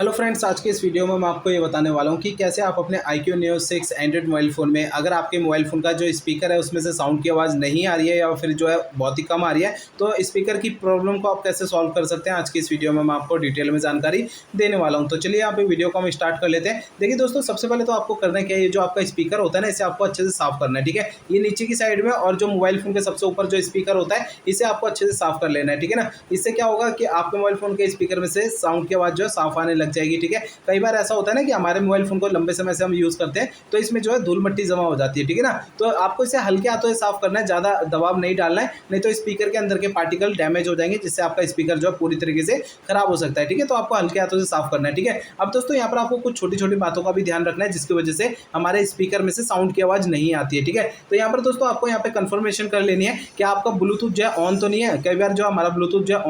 Hello friends, आज के इस वीडियो में मैं आपको ये बताने वाला हूँ कि कैसे आप अपने iQOO Neo 6 Android mobile phone में अगर आपके मोबाइल फ़ोन का जो स्पीकर है उसमें से साउंड की आवाज़ नहीं आ रही है या फिर जो है बहुत ही कम आ रही है, तो स्पीकर की प्रॉब्लम को आप कैसे सॉल्व कर सकते हैं। आज की इस वीडियो में मैं आपको डिटेल में जानकारी देने वाला हूँ। तो चलिए यहाँ पे वीडियो को हम स्टार्ट कर लेते हैं। देखिए दोस्तों, सबसे पहले तो आपको करना क्या है, ये जो आपका स्पीकर होता है ना, इसे आपको अच्छे से साफ़ करना है। ठीक है, ये नीचे की साइड में और जो मोबाइल फ़ोन के सबसे ऊपर जो स्पीकर होता है इसे आपको अच्छे से साफ़ कर लेना है। ठीक है ना, इससे क्या होगा कि आपके मोबाइल फ़ोन के स्पीकर में से साउंड की आवाज़ जो है साफ़ आने लग जाएगी। ठीक है, कई बार ऐसा होता है ना कि हमारे मोबाइल फ़ोन को लंबे समय से हम यूज़ करते हैं तो इसमें जो है धूल मिट्टी जमा हो जाती है। ठीक है ना, तो आपको इसे हल्के हाथों से साफ़ करना है, ज़्यादा दबाव नहीं डालना है, नहीं तो स्पीकर के अंदर के पार्टिकल डैमेज हो जाएंगे, जिससे आपका स्पीकर जो है पूरी तरीके से खराब हो सकता है। ठीक है, तो आपको हल्के हाथों से साफ़ करना है। ठीक है, अब दोस्तों यहाँ पर आपको कुछ छोटी छोटी बातों का भी ध्यान रखना है जिसकी वजह से हमारे स्पीकर में से साउंड की आवाज़ नहीं आती है। ठीक है, तो यहाँ पर दोस्तों आपको यहाँ पे कंफर्मेशन कर लेनी है कि आपका ब्लूटूथ जो है ऑन तो नहीं है। कई बार जो हमारा ब्लूटूथ जो है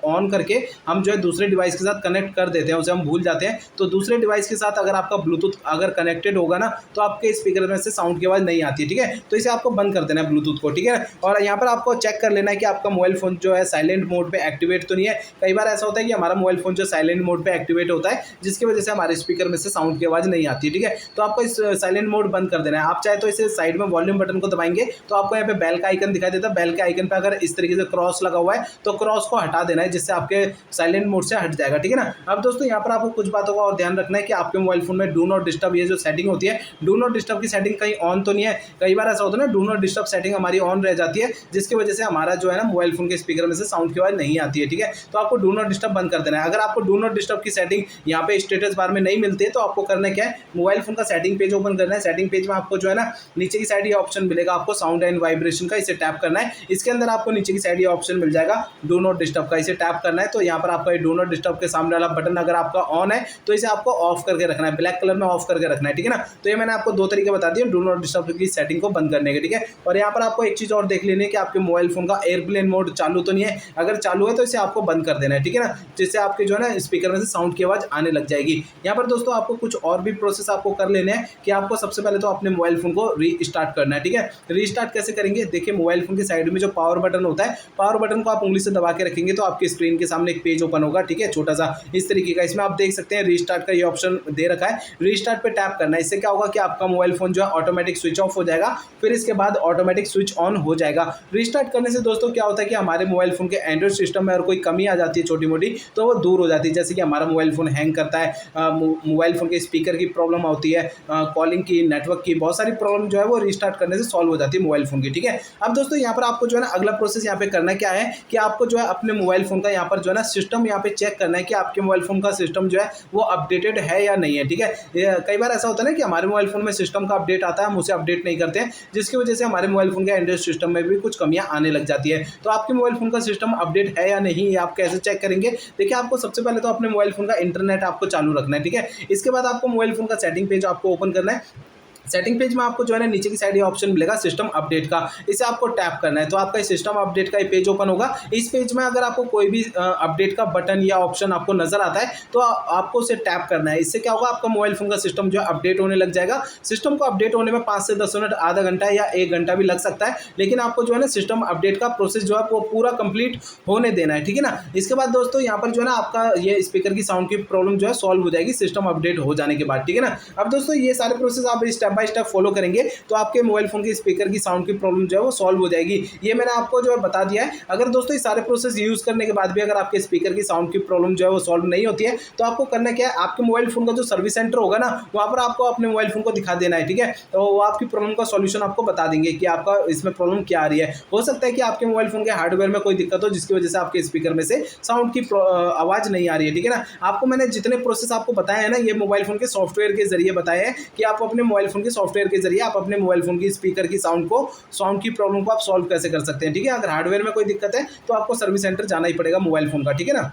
ऑन करके हम जो है दूसरे डिवाइस के साथ कनेक्ट कर देते हैं, उसे हम भूल जाते हैं। तो दूसरे डिवाइस के साथ अगर आपका ब्लूटूथ अगर कनेक्टेड होगा ना, तो आपके स्पीकर में से साउंड की आवाज़ नहीं आती है। ठीक है, तो इसे आपको बंद कर देना है ब्लूटूथ को। ठीक है, और यहाँ पर आपको चेक कर लेना है कि आपका मोबाइल फ़ोन जो है साइलेंट मोड पे एक्टिवेट तो नहीं है। कई बार ऐसा होता है कि हमारा मोबाइल फ़ोन जो साइलेंट मोड पे एक्टिवेट होता है, जिसकी वजह से हमारे स्पीकर में से साउंड की आवाज़ नहीं आती है। ठीक है, तो आपको इस साइलेंट मोड बंद कर देना है। आप चाहे तो इसे साइड में वॉल्यूम बटन को दबाएंगे तो आपको यहाँ पे बेल का आइकन दिखाई देता है। बेल के आइकन पे अगर इस तरीके से क्रॉस लगा हुआ है तो क्रॉस को हटा देना है, जिससे आपके साइलेंट मोड से हट जाएगा। ठीक है ना, अब दोस्तों यहाँ पर आपको कुछ बातों का और ध्यान रखना है कि आपके मोबाइल फ़ोन में डू नॉट डिस्टर्ब ये जो सेटिंग होती है, डू नॉट डिस्टर्ब की सेटिंग कहीं ऑन तो नहीं है। कई बार ऐसा होता है ना, डू नॉट डिस्टर्ब सेटिंग हमारी ऑन रह जाती है, जिसकी वजह से हमारा जो है ना मोबाइल फ़ोन के स्पीकर में से साउंड की आवाज़ नहीं आती है। ठीक है, तो आपको डू नॉट डिस्टर्ब बंद कर देना है। अगर आपको डू नॉट डिस्टर्ब की सेटिंग यहाँ पे स्टेटस बार में नहीं मिलती है तो आपको करना क्या है, मोबाइल फ़ोन का सेटिंग पेज ओपन करना है। सेटिंग पेज में आपको जो है ना नीचे की साइड ये ऑप्शन मिलेगा, आपको साउंड एंड वाइब्रेशन का, इसे टैप करना है। इसके अंदर आपको नीचे की साइड ये ऑप्शन मिल जाएगा डू नॉट डिस्टर्ब का, इसे टैप करना है। तो यहाँ पर आपका डू नॉट डिस्टर्ब के सामने वाला बटन अगर आपका ऑन है तो इसे आपको ऑफ करके रखना है, ब्लैक कलर में ऑफ करके रखना है। ठीक है ना, तो ये मैंने आपको दो तरीके बता दिए डू नॉट डिस्टर्ब की सेटिंग को बंद करने के। ठीक है, और यहाँ पर आपको एक चीज़ और देख लेनी है कि आपके मोबाइल फोन का एयरप्लेन मोड चालू तो नहीं है। अगर चालू है तो इसे आपको बंद कर देना है। ठीक है ना, जिससे आपके जो है ना स्पीकर में से साउंड की आवाज़ आने लग जाएगी। यहाँ पर दोस्तों आपको कुछ और भी प्रोसेस आपको कर लेने हैं कि आपको सबसे पहले तो अपने मोबाइल फोन को रीस्टार्ट करना है। ठीक है, रीस्टार्ट कैसे करेंगे, देखिए मोबाइल फोन के साइड में जो पावर बटन होता है, पावर बटन को आप उंगली से दबा के रखेंगे तो आपकी स्क्रीन के सामने एक पेज ओपन होगा। ठीक है, छोटा सा इस तरीके का, इसमें आप देख सकते हैं रीस्टार्ट का ये ऑप्शन दे रखा है। रीस्टार्ट पे टैप करना है। इससे क्या होगा कि आपका मोबाइल फोन जो है ऑटोमेटिक स्विच ऑफ हो जाएगा, फिर इसके बाद ऑटोमेटिक स्विच ऑन हो जाएगा। रीस्टार्ट करने से दोस्तों क्या होता है कि हमारे मोबाइल फोन के एंड्रॉइड सिस्टम में अगर कोई कमी आ जाती है छोटी मोटी, तो वो दूर हो जाती है। जैसे कि हमारा मोबाइल फोन हैंग करता है, मोबाइल फोन के स्पीकर की प्रॉब्लम होती है, कॉलिंग की, नेटवर्क की, बहुत सारी प्रॉब्लम जो है वो रीस्टार्ट करने से सॉल्व हो जाती है मोबाइल फोन की। ठीक है, अब दोस्तों यहाँ पर आपको जो है ना अगला प्रोसेस यहाँ पे करना क्या है कि आपको जो है अपने मोबाइल फोन का यहाँ पर जो है ना सिस्टम यहाँ पे चेक करना है कि आपके मोबाइल फोन का सिस्टम जो है वो अपडेटेड है या नहीं है। ठीक है, कई बार ऐसा होता है ना कि हमारे मोबाइल फोन में सिस्टम का अपडेट आता है, हम उसे अपडेट नहीं करते हैं, जिसकी वजह से हमारे मोबाइल फोन के एंड्रॉइड सिस्टम में भी कुछ कमियां आने लग जाती है। तो आपके मोबाइल फोन का सिस्टम अपडेट है या नहीं, ये आप कैसे चेक करेंगे। देखिए, आपको सबसे पहले तो अपने मोबाइल फोन का इंटरनेट आपको चालू रखना है। ठीक है, इसके बाद आपको मोबाइल फोन का सेटिंग पेज आपको ओपन करना है। सेटिंग पेज में आपको जो है ना नीचे की साइड ये ऑप्शन मिलेगा सिस्टम अपडेट का, इसे आपको टैप करना है तो आपका सिस्टम अपडेट का ये पेज ओपन होगा। इस पेज में अगर आपको कोई भी अपडेट का बटन या ऑप्शन आपको नजर आता है तो आपको उसे टैप करना है। इससे क्या होगा, आपका मोबाइल फोन का सिस्टम जो है अपडेट होने लग जाएगा। सिस्टम को अपडेट होने में 5 से 10 मिनट, आधा घंटा या 1 घंटा भी लग सकता है, लेकिन आपको जो है ना सिस्टम अपडेट का प्रोसेस जो है वो पूरा कंप्लीट होने देना है। ठीक है ना, इसके बाद दोस्तों यहाँ पर जो है ना आपका ये स्पीकर की साउंड की प्रॉब्लम जो है सॉल्व हो जाएगी सिस्टम अपडेट हो जाने के बाद। ठीक है ना, अब दोस्तों ये सारे प्रोसेस आप स्टेप बाय स्टेप फॉलो करेंगे तो आपके मोबाइल फोन के स्पीकर की साउंड की प्रॉब्लम जो है वो सॉल्व हो जाएगी। ये मैंने आपको जो है बता दिया है। अगर दोस्तों ये सारे प्रोसेस यूज करने के बाद भी अगर आपके स्पीकर की साउंड की प्रॉब्लम जो है वो सॉल्व नहीं होती है तो आपको करना क्या है, आपके मोबाइल फोन का जो सर्विस सेंटर होगा ना, वहां पर आपको अपने मोबाइल फोन को दिखा देना है। ठीक है, तो वो आपकी प्रॉब्लम का सॉल्यूशन आपको बता देंगे कि आपका इसमें प्रॉब्लम क्या आ रही है। हो सकता है कि आपके मोबाइल फोन के हार्डवेयर में कोई दिक्कत हो जिसकी वजह से आपके स्पीकर में से साउंड की आवाज नहीं आ रही है। ठीक है ना, आपको मैंने जितने प्रोसेस आपको बताए हैं ना, ये मोबाइल फोन के सॉफ्टवेयर के जरिए बताए हैं कि आप अपने मोबाइल फोन के सॉफ्टवेयर के जरिए आप अपने मोबाइल फोन की स्पीकर की साउंड की प्रॉब्लम को आप सॉल्व कैसे कर सकते हैं। ठीक है, अगर हार्डवेयर में कोई दिक्कत है तो आपको सर्विस सेंटर जाना ही पड़ेगा मोबाइल फोन का। ठीक है ना।